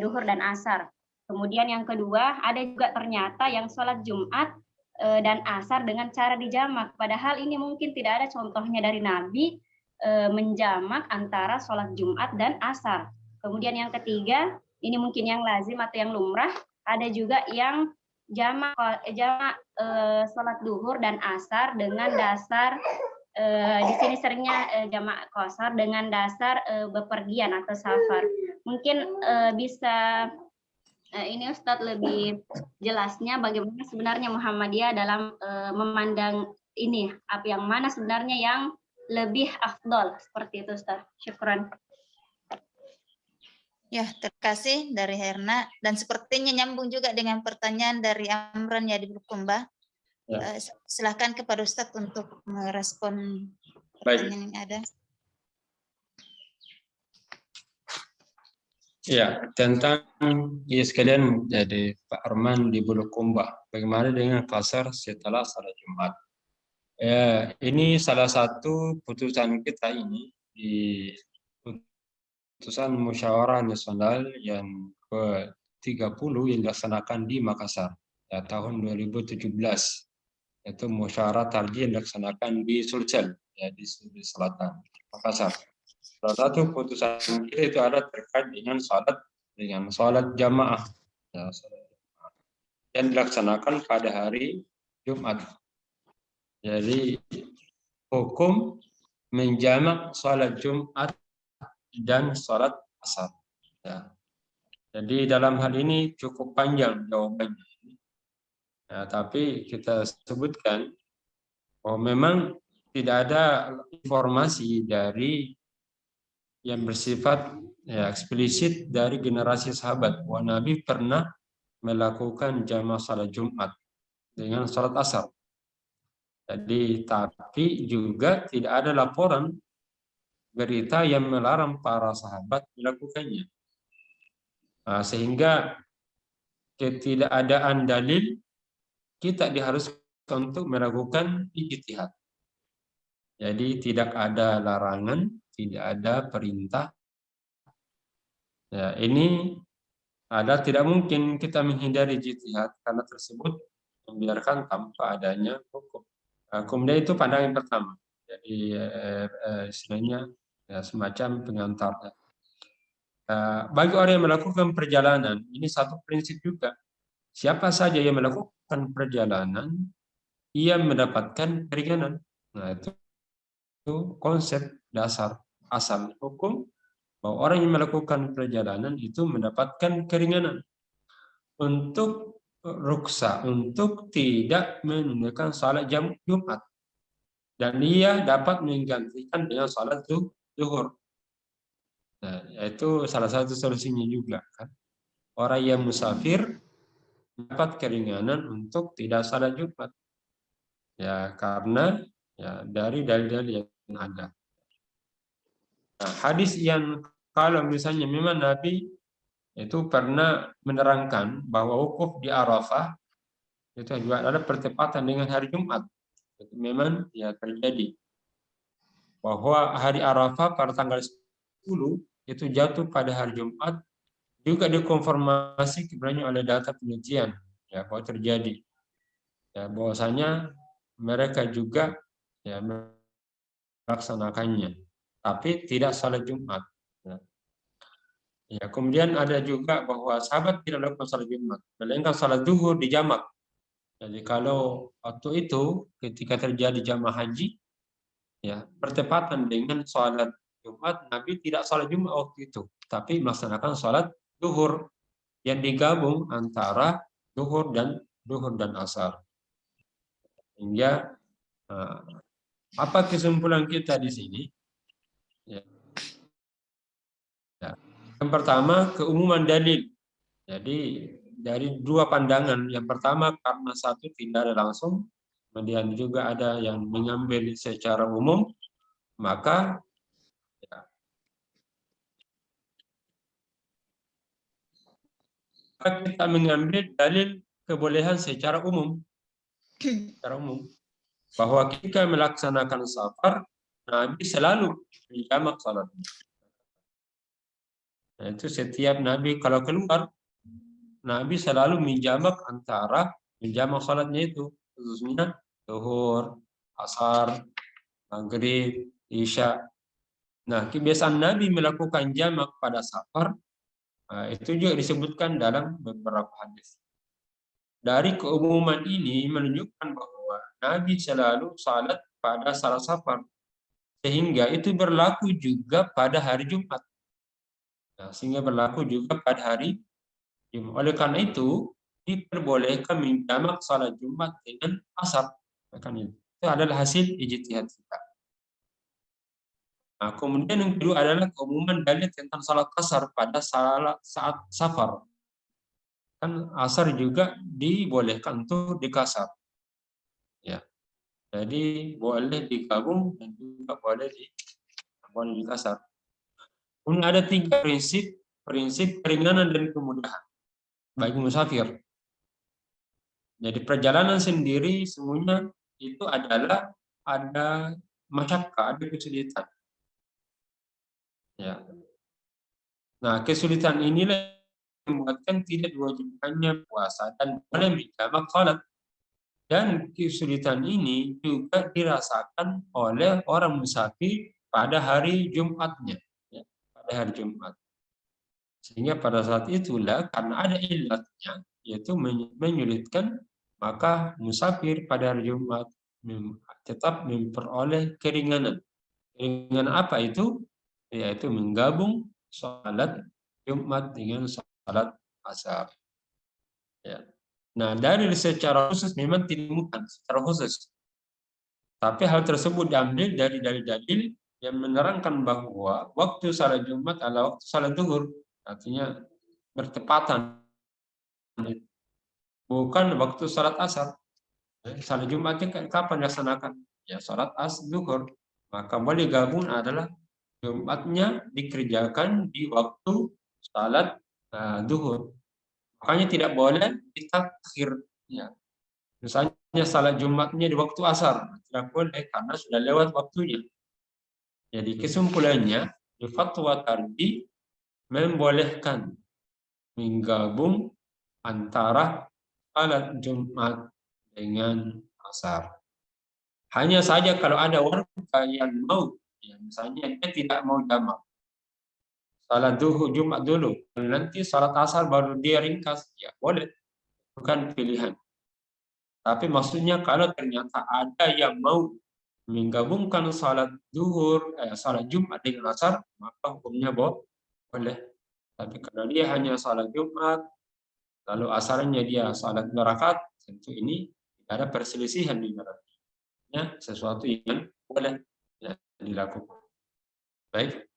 duhur dan asar. Kemudian yang kedua, ada juga ternyata yang sholat Jumat dan asar dengan cara dijamak. Padahal ini mungkin tidak ada contohnya dari Nabi menjamak antara sholat Jumat dan asar. Kemudian yang ketiga, ini mungkin yang lazim atau yang lumrah, ada juga yang jamak sholat duhur dan asar dengan dasar di sini seringnya jamak qashar dengan dasar bepergian atau safar. Mungkin bisa ini Ustadz lebih jelasnya bagaimana sebenarnya Muhammadiyah dalam memandang ini, apa yang mana sebenarnya yang lebih afdol, seperti itu Ustadz. Syukran. Ya, terima kasih dari Herna. Dan sepertinya nyambung juga dengan pertanyaan dari Amran ya di Bulukumba. Ya. Silakan kepada Ustadz untuk merespon pertanyaan yang ada. Ya, tentang sekalian jadi Pak Arman di Bulukumba. Bagaimana dengan qashar setelah salat Jumat? Ya, ini salah satu putusan kita ini di putusan Musyawarah Nasional yang ke-30 yang dilaksanakan di Makassar. ya, tahun 2017. Itu musyawarah tarjih yang dilaksanakan di Sulsel, ya, di Sulawesi Selatan, Makassar. Salah satu putusan kita itu ada terkait dengan sholat jamaah, ya, yang dilaksanakan pada hari Jumat. Jadi hukum menjamak sholat Jumat dan sholat asar. Ya. Jadi dalam hal ini cukup panjang jawabannya. Ya, tapi kita sebutkan memang tidak ada informasi dari yang bersifat, ya, eksplisit dari generasi sahabat bahwa Nabi pernah melakukan jamaah salat Jumat dengan salat asar. Jadi tapi juga tidak ada laporan berita yang melarang para sahabat melakukannya. Nah, sehingga ketidakadaan dalil kita diharuskan untuk melakukan ijtihad. Jadi tidak ada larangan, tidak ada perintah. Ya, ini tidak mungkin kita menghindari ijtihad karena tersebut membiarkan tanpa adanya hukum. Kemudian itu pandangan yang pertama. Jadi istilahnya, ya, semacam pengantar. Bagi orang yang melakukan perjalanan, ini satu prinsip juga. Siapa saja yang melakukan perjalanan, ia mendapatkan keringanan. Nah, itu konsep dasar asal hukum bahwa orang yang melakukan perjalanan itu mendapatkan keringanan untuk ruksa, untuk tidak menunaikan salat Jumat, dan ia dapat menggantikan dengan salat zuhur. Nah, itu salah satu solusinya juga, kan? Orang yang musafir dapat keringanan untuk tidak salat Jumat, ya, karena, ya, dari dalil-dalil yang ada. Nah, hadis yang kalau misalnya memang Nabi itu pernah menerangkan bahwa wukuf di Arafah itu juga ada pertepatan dengan hari Jumat. Itu memang, ya, terjadi bahwa hari Arafah pada tanggal 10 itu jatuh pada hari Jumat, juga dikonfirmasi sebenarnya oleh data penelitian, ya, bahwa terjadi, ya, bahwasanya mereka juga, ya, melaksanakannya tapi tidak salat Jumat. Ya, kemudian ada juga bahwa sahabat tidak melakukan salat Jumat, melainkan salat zuhur di jamak. Jadi kalau waktu itu ketika terjadi jamaah haji, ya, bertepatan dengan salat Jumat, Nabi tidak salat Jumat waktu itu, tapi melaksanakan salat zuhur yang digabung antara zuhur dan asar. Hingga apa kesimpulan kita di sini? Ya. Yang pertama, keumuman dalil. Jadi dari dua pandangan. Yang pertama karena satu tidak ada langsung, kemudian juga ada yang mengambil secara umum, maka, ya, kita mengambil dalil kebolehan secara umum, bahwa ketika melaksanakan safar, Nabi selalu menjamak salat. Nah, itu setiap Nabi kalau keluar, Nabi selalu menjamak salatnya itu, khususnya zuhur, asar, maghrib, isya. Nah, kebiasaan Nabi melakukan jamak pada safar, itu juga disebutkan dalam beberapa hadis. Dari keumuman ini menunjukkan bahwa Nabi selalu salat pada salat safar, sehingga itu berlaku juga pada hari Jumat. Nah, sehingga berlaku juga pada hari Jumat. Oleh karena itu diperbolehkan menjamak salat Jumat dengan asar. Itu adalah hasil ijtihad kita. Nah, kemudian yang kedua adalah keumuman dalil tentang salat asar pada saat safar. Kan asar juga dibolehkan untuk dikasar. Ya. Jadi boleh digabung dan juga boleh dikasar. Kemudian ada 3 prinsip keringanan dan kemudahan bagi musafir. Jadi perjalanan sendiri semuanya itu adalah ada masyakkah, ada kesulitan. Ya. Nah, kesulitan inilah membuatkan tidak diwajibkannya puasa dan boleh menjamak salat. Dan kesulitan ini juga dirasakan oleh orang musafir pada hari Jumatnya, ya, pada hari Jumat. Sehingga pada saat itulah karena ada ilatnya, yaitu menyulitkan, maka musafir pada hari Jumat tetap memperoleh keringanan. Keringanan apa itu? Yaitu menggabung salat Jumat dengan salat asar. Ya. Nah, dalil secara khusus memang ditemukan secara khusus. Tapi hal tersebut diambil dari dalil-dalil yang menerangkan bahwa waktu salat Jumat adalah waktu salat zuhur, artinya bertepatan, bukan waktu salat asar. Salat Jumatnya kapan dilaksanakan? Ya salat zuhur. Maka boleh gabung adalah Jumatnya dikerjakan di waktu salat zuhur. Makanya tidak boleh ditakhir. Ya. Misalnya salat Jumatnya di waktu asar, tidak boleh karena sudah lewat waktunya. Jadi kesimpulannya di fatwa Tardi membolehkan menggabung antara salat Jumat dengan asar. Hanya saja kalau ada warga yang mau, ya, misalnya dia tidak mau jamak, salat zuhur Jumat dulu, nanti salat asar baru dia ringkas, ya boleh, bukan pilihan. Tapi maksudnya kalau ternyata ada yang mau menggabungkan salat zuhur, salat Jumat dengan asar, maka hukumnya boleh. Tapi kalau dia hanya salat Jumat, lalu asarnya dia salat 2 rakaat, tentu ini tidak ada perselisihan di dalamnya, sesuatu yang boleh ya, dilakukan. Baik.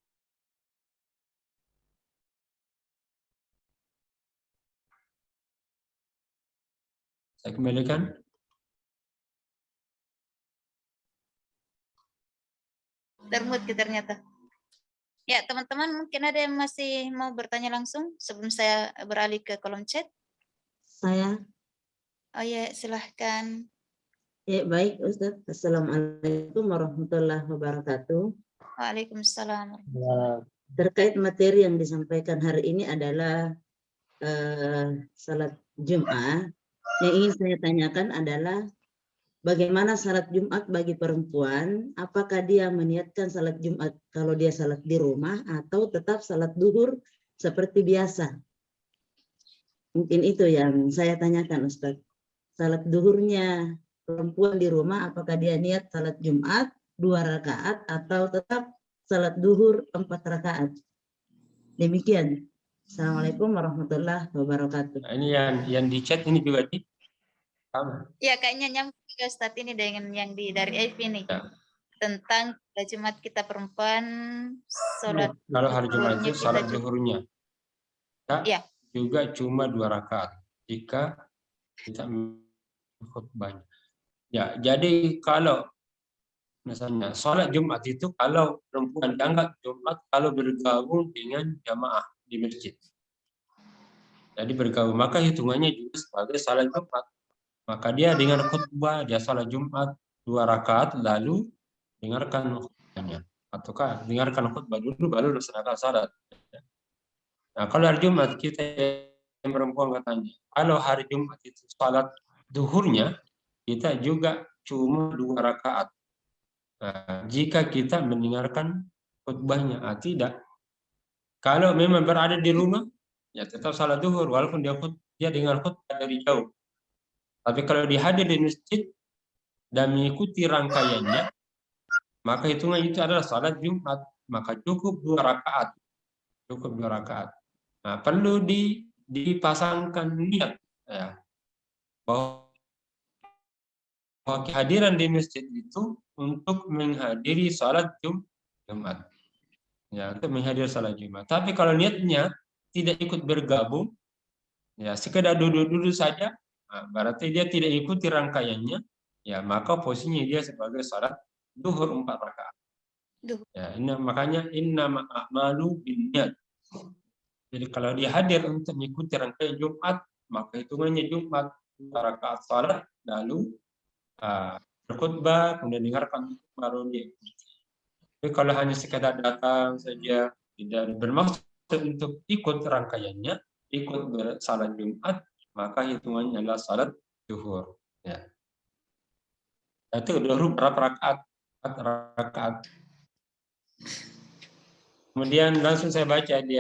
Saya kembalikan. Termute ternyata. Ya, teman-teman mungkin ada yang masih mau bertanya langsung sebelum saya beralih ke kolom chat. Saya. Oh ya, silahkan. Ya, baik Ustaz. Assalamualaikum warahmatullahi wabarakatuh. Waalaikumsalam. Terkait materi yang disampaikan hari ini adalah salat Jumat. Yang ingin saya tanyakan adalah bagaimana salat Jumat bagi perempuan? Apakah dia meniatkan salat Jumat kalau dia salat di rumah atau tetap salat duhur seperti biasa? Mungkin itu yang saya tanyakan Ustaz. Salat duhurnya perempuan di rumah, apakah dia niat salat Jumat 2 rakaat atau tetap salat duhur 4 rakaat? Demikian. Assalamualaikum warahmatullahi wabarakatuh. Nah, ini yang di chat ini juga sama. Ya, kayaknya nyambung juga Ustaz ini dengan yang dari IP nih. Ya. Tentang Jumat kita perempuan sholat. Kalau hari Jumat itu salat kita zuhurnya. Ya. Juga cuma 2 rakaat jika kita khutbahnya. Ya, jadi kalau misalnya sholat Jumat itu kalau perempuan dianggap Jumat kalau bergabung dengan jamaah di masjid. Jadi bergabung, maka hitungannya juga sebagai salat Jumat. Maka dia dengan khutbah, dia salat Jumat 2 rakaat lalu dengarkan khutbahnya. Ataukah dengarkan khutbah dulu baru laksanakan salat. Nah, kalau hari Jumat kita yang perempuan katanya, kalau hari Jumat itu salat duhurnya kita juga cuma 2 rakaat. Nah, jika kita mendengarkan khutbahnya, tidak. Kalau memang berada di rumah, ya tetap salat duhur walaupun dia dengar khutbah dari jauh. Tapi kalau dia hadir di masjid dan mengikuti rangkaiannya, maka hitungan itu adalah salat Jumat. Maka cukup 2 rakaat. Cukup 2 rakaat. Nah, perlu dipasangkan niat ya, bahwa kehadiran di masjid itu untuk menghadiri salat Jumat. Ya, untuk menghadiri salat Jumat. Tapi kalau niatnya tidak ikut bergabung, ya sekedar duduk-duduk saja, nah, berarti dia tidak ikuti rangkaiannya, ya maka posisinya dia sebagai salat duhur 4 rakaat. Ya, makanya innama a'malu binniyat. Jadi kalau dia hadir untuk mengikuti rangkaian Jumat, maka hitungannya Jumat 2 rakaat salat lalu berkhutbah, kemudian dengarkan baru dia. Tapi kalau hanya sekadar datang saja, tidak bermaksud untuk ikut rangkaiannya, ikut salat Jumat, maka hitungannya adalah salat zuhur. Ya. Itu zuhur berapa rakaat? 4 rakaat. Kemudian langsung saya baca di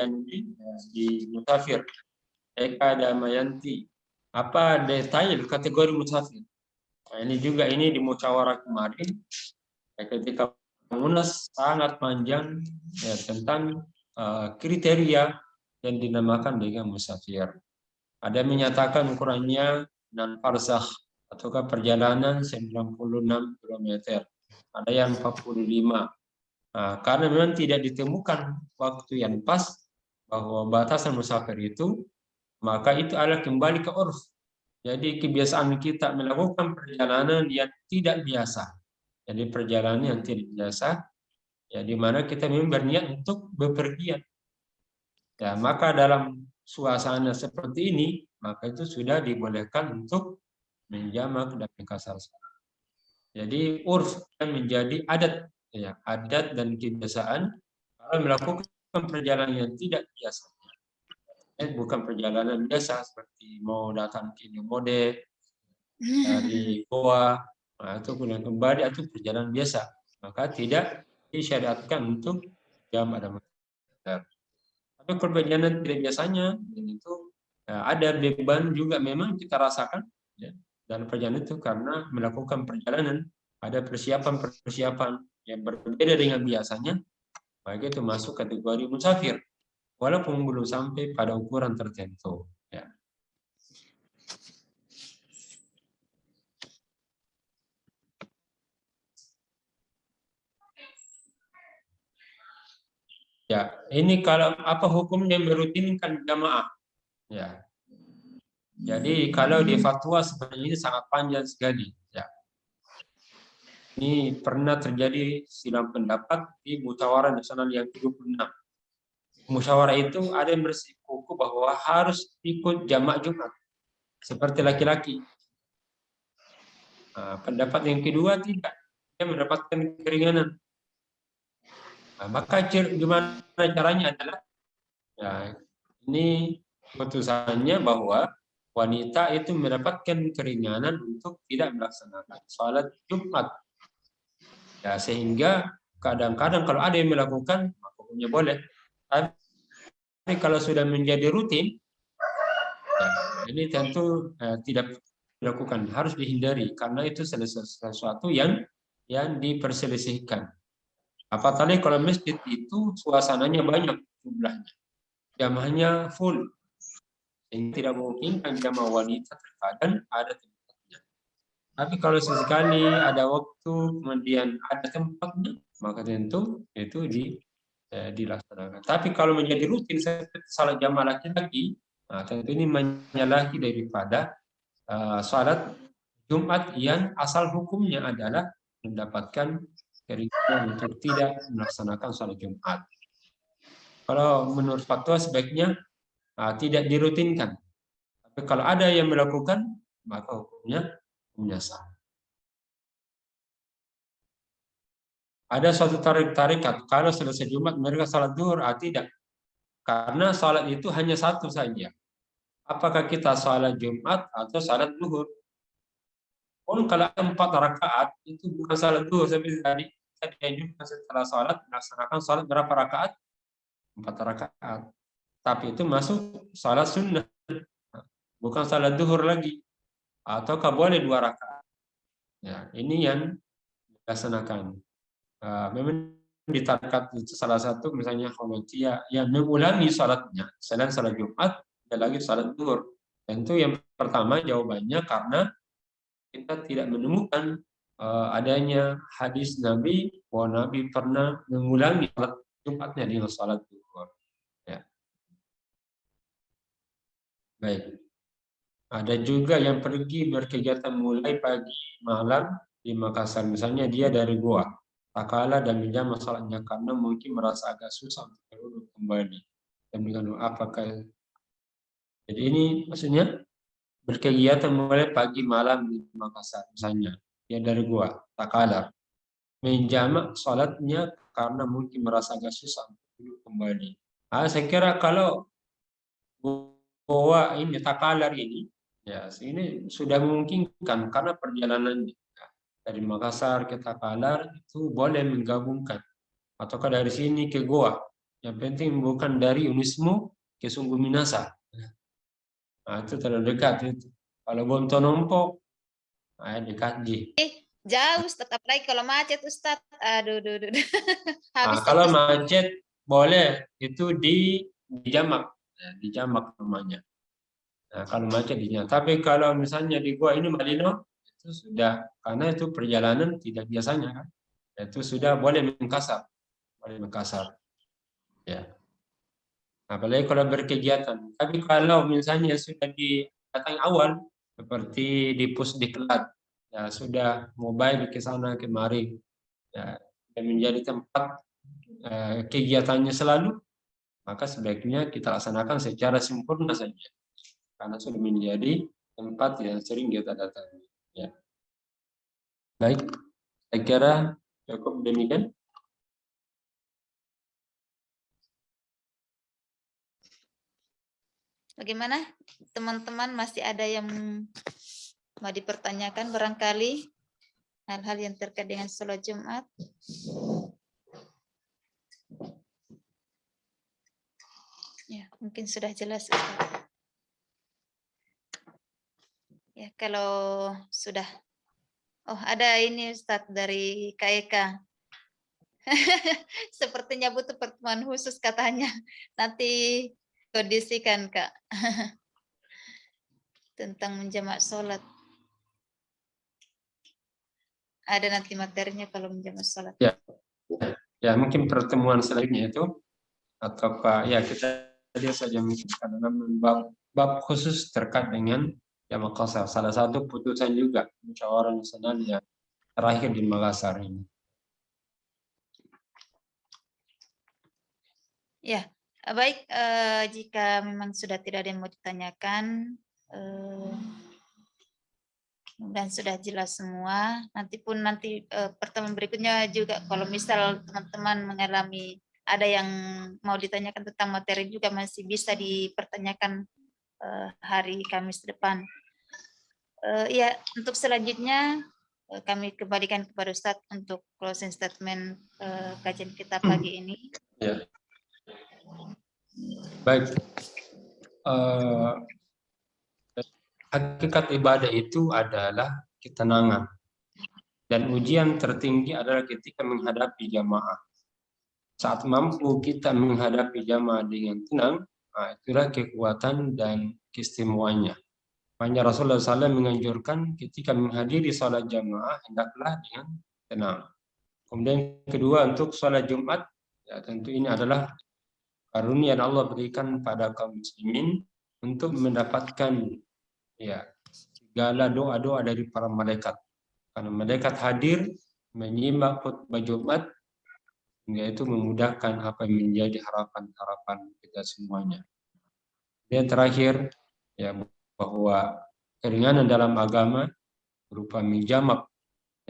musafir. Eka Damayanti. Apa detail kategori musafir? Nah, ini juga di musyawarah kemarin. Ketika Munas sangat panjang ya, tentang kriteria yang dinamakan dengan musafir. Ada yang menyatakan ukurannya 6 farsakh ataukah perjalanan 96 km. Ada yang 45. Nah, karena memang tidak ditemukan waktu yang pas bahwa batasan musafir itu, maka itu adalah kembali ke urf. Jadi kebiasaan kita melakukan perjalanan yang tidak biasa. Jadi perjalanan yang tidak biasa, ya di mana kita memang berniat untuk bepergian. Ya, maka dalam suasana seperti ini, maka itu sudah dibolehkan untuk menjamak dan kasar. Jadi urf kan menjadi adat. Ya, adat dan kebiasaan kalau melakukan perjalanan yang tidak biasa, bukan perjalanan biasa seperti mau datang ke Indomode dari Goa, itu kemudian kembali itu perjalanan biasa, maka tidak disyariatkan untuk jam ada masker. Tapi kalau perjalanan tidak biasanya, itu ada beban juga memang kita rasakan ya, dalam perjalanan itu karena melakukan perjalanan ada persiapan yang berbeda dengan biasanya, maka itu masuk kategori musafir, walaupun belum sampai pada ukuran tertentu. Ya. Ya, ini kalau apa hukumnya merutinkan jamaah? Ya. Jadi kalau di fatwa sebenarnya ini sangat panjang sekali. Ya. Ini pernah terjadi silang pendapat di musyawarah nasional yang ke-26. Musyawarah itu ada yang bersikukuh bahwa harus ikut jamak Jumat seperti laki-laki. Pendapat yang kedua tidak, dia mendapatkan keringanan. Maka gimana caranya adalah ya, ini putusannya bahwa wanita itu mendapatkan keringanan untuk tidak melaksanakan sholat Jumat. Ya, sehingga kadang-kadang kalau ada yang melakukan, maka hukumnya boleh. Tapi kalau sudah menjadi rutin, ya, ini tentu tidak dilakukan, harus dihindari karena itu sesuatu yang diperselisihkan. Apalagi kalau masjid itu suasananya banyak jumlahnya, jamaahnya full, sehingga tidak mungkin jamaah wanita terkadang ada tempatnya. Tapi kalau sesekali ada waktu kemudian ada tempatnya, maka tentu itu dilaksanakan. Tapi kalau menjadi rutin seperti salat jamaah laki-laki, tentu ini menyalahi daripada salat Jumat yang asal hukumnya adalah mendapatkan keringanan untuk tidak melaksanakan salat Jumat. Kalau menurut fatwa sebaiknya tidak dirutinkan. Tapi kalau ada yang melakukan, maka hukumnya sah. Ada suatu tarikat, kalau selesai Jumat mereka salat zuhur, tidak. Karena salat itu hanya satu saja. Apakah kita salat Jumat atau salat zuhur? Kalau 4 rakaat, itu bukan salat zuhur. Seperti tadi, saya dianjurkan setelah salat, melaksanakan salat berapa rakaat? 4 rakaat. Tapi itu masuk salat sunnah. Bukan salat zuhur lagi. Ataukah boleh 2 rakaat? Ya, ini yang dilaksanakan. Memang di tarikat itu salah satu misalnya Khawarij yang mengulangi salatnya selain salat Jumat dan lagi salat zuhur. Tentu yang pertama jawabannya karena kita tidak menemukan adanya hadis Nabi bahwa Nabi pernah mengulangi salat Jumatnya dengan salat zuhur. Ya. Baik. Ada juga yang pergi berkegiatan mulai pagi malam di Makassar, misalnya dia dari Goa. Tak kalah dan menjamak salatnya karena mungkin merasa agak susah untuk duduk kembali. Dan apakah jadi ini maksudnya berkegiatan mulai pagi malam di Makassar misalnya dia dari Goa, tak kalah menjamak salatnya karena mungkin merasa agak susah untuk duduk kembali. Saya kira kalau goa ini Takalar ini, ya ini sudah memungkinkan karena perjalanan dari Makassar ke Takalar itu boleh menggabungkan, ataukah dari sini ke goa. Yang penting bukan dari Unismo ke Sungguh Minasa. Nah, itu terlalu dekat itu. Kalau Bontonompo, dekat Ji. Jauh, tetap lagi kalau macet Ustadz. Aduh, habis Kalau ongkos. macet boleh itu di Jamak, di Jamak namanya. Nah, kalau macet di Jamak. Tapi kalau misalnya di gua ini Malino, itu sudah karena itu perjalanan tidak biasanya kan. Itu sudah boleh Makassar, Ya. Apalagi kalau berkegiatan. Tapi kalau misalnya sudah di datang awal, seperti di Pusdiklat, ya sudah mobile ke sana kemari, ya, dan menjadi tempat kegiatannya selalu, maka sebaiknya kita laksanakan secara sempurna saja, karena sudah menjadi tempat yang sering kita datangi. Ya. Baik, saya kira cukup demikian. Bagaimana teman-teman, masih ada yang mau dipertanyakan barangkali hal-hal yang terkait dengan sholat Jumat? Ya, mungkin sudah jelas. Ya, kalau sudah. Oh, ada ini Ustadz dari KEK. Sepertinya butuh pertemuan khusus katanya. Nanti kondisikan Kak. Tentang menjamak sholat. Ada nanti materinya kalau menjamak sholat. Ya, mungkin pertemuan selanjutnya itu, atau ya kita lihat saja mungkin karena bab khusus terkait dengan Makassar. Salah satu putusan juga musyawarah nasional yang terakhir di Makassar ini. Ya, baik. Jika memang sudah tidak ada yang mau ditanyakan, dan sudah jelas semua. Nanti pertemuan berikutnya juga kalau misal teman-teman mengalami ada yang mau ditanyakan tentang materi juga masih bisa dipertanyakan hari Kamis depan. Ya, untuk selanjutnya kami kembalikan kepada Ustadz untuk closing statement kajian kita pagi ini. Ya. Baik. Hakikat ibadah itu adalah ketenangan. Dan ujian tertinggi adalah ketika menghadapi jamaah. Saat mampu kita menghadapi jamaah dengan tenang, itulah kekuatan dan keistimewaannya. Makanya Rasulullah SAW menganjurkan ketika menghadiri sholat jamaah, hendaklah dengan tenang. Kemudian kedua, untuk sholat Jumat, ya tentu ini adalah karunia yang Allah berikan pada kaum muslimin untuk mendapatkan segala doa-doa dari para malaikat. Karena malaikat hadir menyimak khutbah Jumat, yaitu memudahkan apa yang menjadi harapan-harapan kita semuanya. Dan terakhir, bahwa keringanan dalam agama berupa menjamak,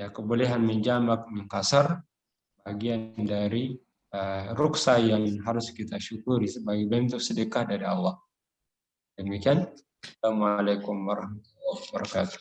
kebolehan menjamak Makassar, bagian dari ruksa yang harus kita syukuri sebagai bentuk sedekah dari Allah. Demikian. Assalamualaikum warahmatullahi wabarakatuh.